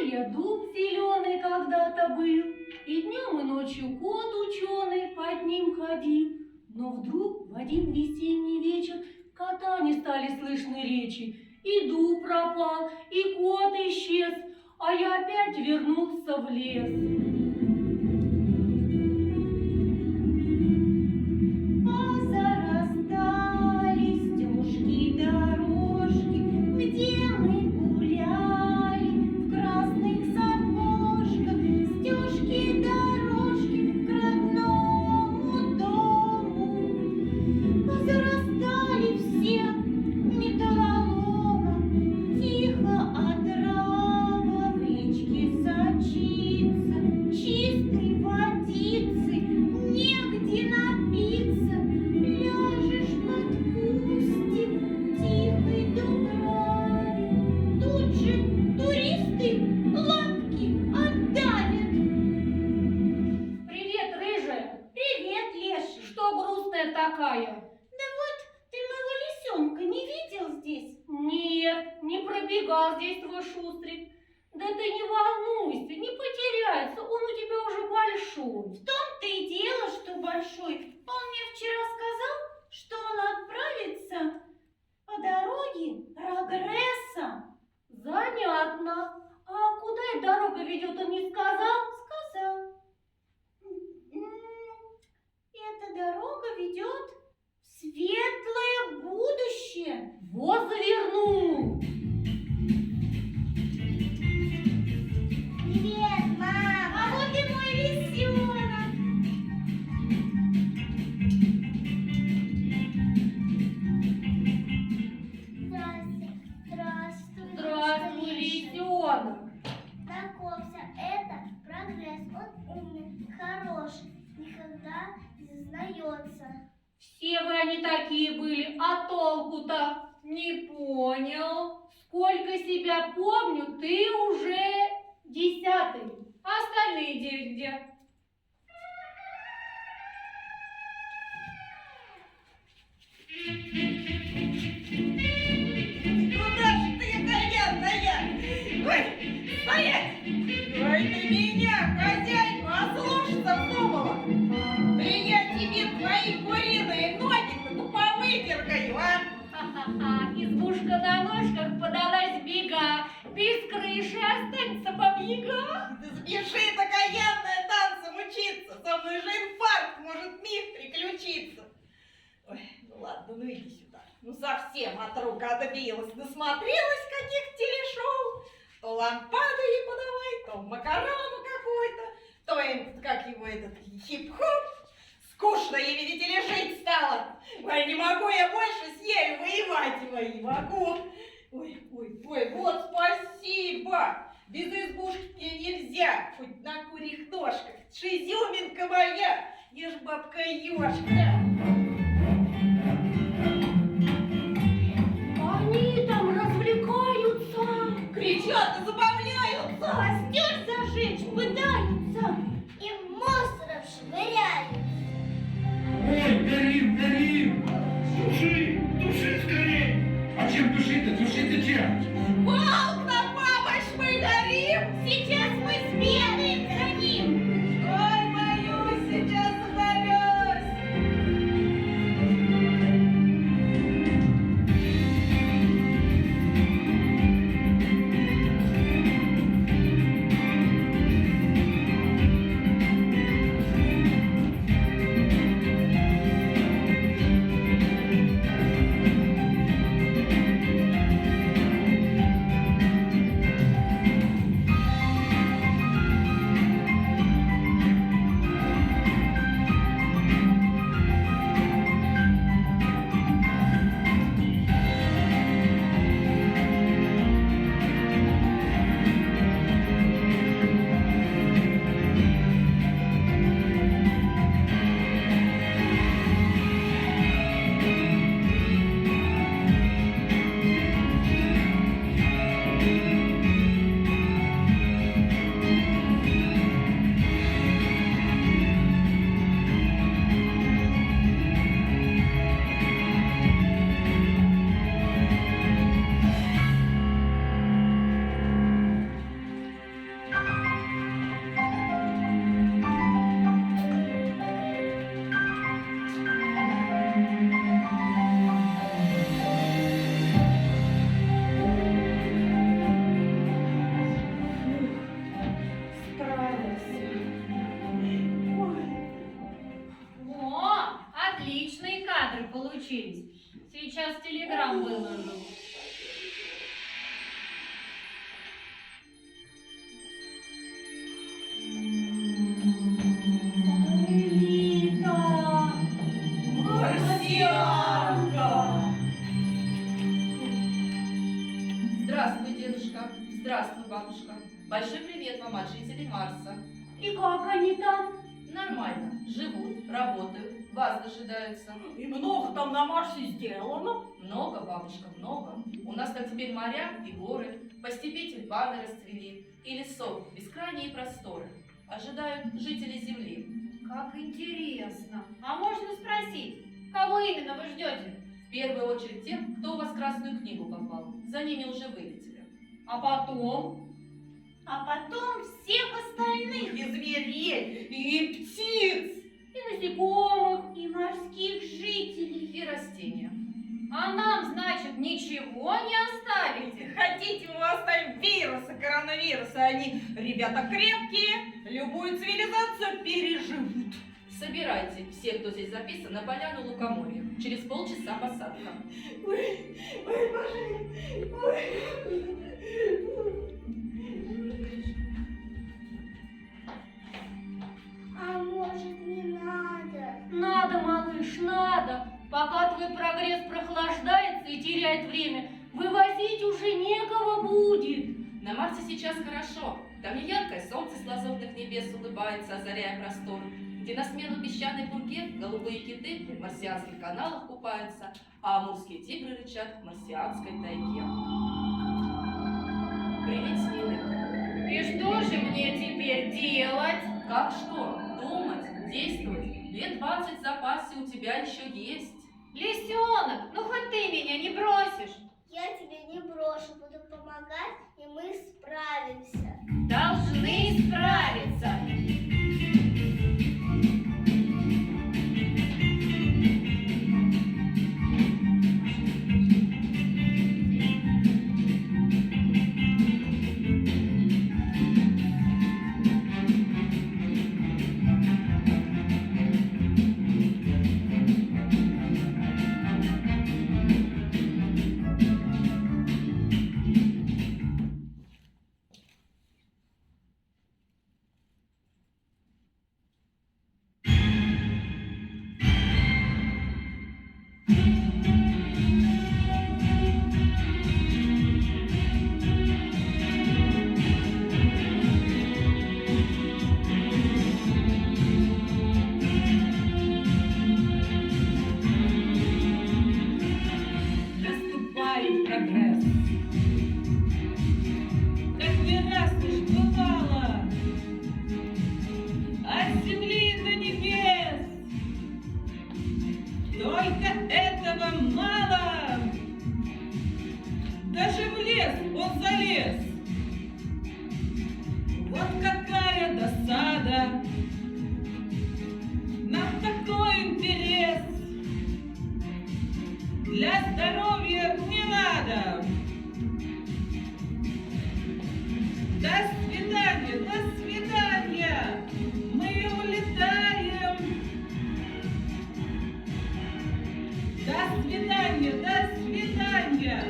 я дуб зеленый когда-то был, и днем и ночью кот ученый под ним ходил. Но вдруг в один весенний вечер кота не стали слышны речи, и дуб пропал, и кот исчез, а я опять вернулся в лес. Такая. Да вот, ты моего лисенка не видел здесь? Нет, не пробегал здесь твой шустрик. Да ты не волнуйся, не потеряется, он у тебя уже большой. В том-то и дело, что большой. Он мне вчера сказал, что он отправится по дороге Рогресса. Занятно. А куда эта дорога ведет, он не сказал? Сказал. Эта дорога ведет в светлое будущее. Вот завернул. Привет, мама. А вот и мой лисенок. Здравствуй. Здравствуй, лисенок. Знакомься, это Прогресс. Он умный, хороший, никогда не зазнается. Все вы они такие были, а толку-то? Не понял. Сколько себя помню, ты уже 10-й. А остальные 9 где? Куда же ты, окаянная? Ой, стоять! Ой, ты меня, хозяйку, ослушаться вздумала! Да я тебе твои куриные ноги-то повыдергаю, а! Ха-ха-ха, избушка на ножках подалась бега, без крыши останется побега. Да спеши, окаянная, танцем учиться, со мной же инфаркт, может миг приключиться. Ой, ну ладно, ну иди сюда. Ну совсем от рук отбилась, насмотрелась каких телешоу. То лампады ей подавай, то макарону какую-то, то как его этот хип-хоп. Скучно ей, видите ли, жить стало. Ой, не могу я больше с ею воевать, ой, не могу. Ой, ой, ой, вот спасибо. Без избушки мне нельзя, хоть на курьих ножках. Шизюминка моя, я ж бабка-ёшка. Они там развлекаются. Кричат и забавляются. Костер зажечь пытаются. И мусоров швыряют. Ой, горим, горим! Туши, туши скорей! А чем тушить-то? Тушить-то чем? Волк на помощь, мы горим! Сейчас мы сбегаем за ним. Ой, боюсь, сейчас загорюсь! Здравствуй, дедушка. Здравствуй, бабушка. Большой привет вам от жителей Марса. И как они там? Нормально. Живут, работают, вас дожидаются. И много там на Марсе сделано. Много, бабушка, много. У нас там теперь моря и горы, по степи тюльпаны расцвели, и лесов бескрайние просторы. Ожидают жители Земли. Как интересно. А можно спросить, кого именно вы ждете? В первую очередь тех, кто у вас в Красную книгу попал. За ними уже вылетели. А потом? А потом всех остальных. И зверей, и птиц. И насекомых. И морских жителей. И растения. А нам, значит, ничего не оставите? Хотите, мы оставим вирусы, коронавирусы. Они, ребята, крепкие, любую цивилизацию переживут. Собирайте все, кто здесь записан, на поляну Лукоморья. Через полчаса посадка. Ой, боже, А может, не надо? Надо, малыш, надо. Пока твой прогресс прохлаждается и теряет время, вывозить уже некого будет. На Марсе сейчас хорошо. Там неяркое солнце с лазурных небес улыбается, озаряя простор, где на смену песчаной пурге голубые киты в марсианских каналах купаются, а амурские тигры рычат в марсианской тайге. Прилетели. И что же мне теперь делать? Как что? Думать, действовать. Лет 20 в запасе у тебя еще есть. Лисенок, ну хоть ты меня не бросишь. Я тебя не брошу, буду помогать, и мы справимся. Должны справиться. наступает прогресс. Как не раз уж бывало, от земли до небес. Только этого мало. Даже в лес он залез. Вот какая досада. Нам такой интерес. Для здоровья не надо. До свидания, до свидания. Мы улетаем. До свидания, до свидания.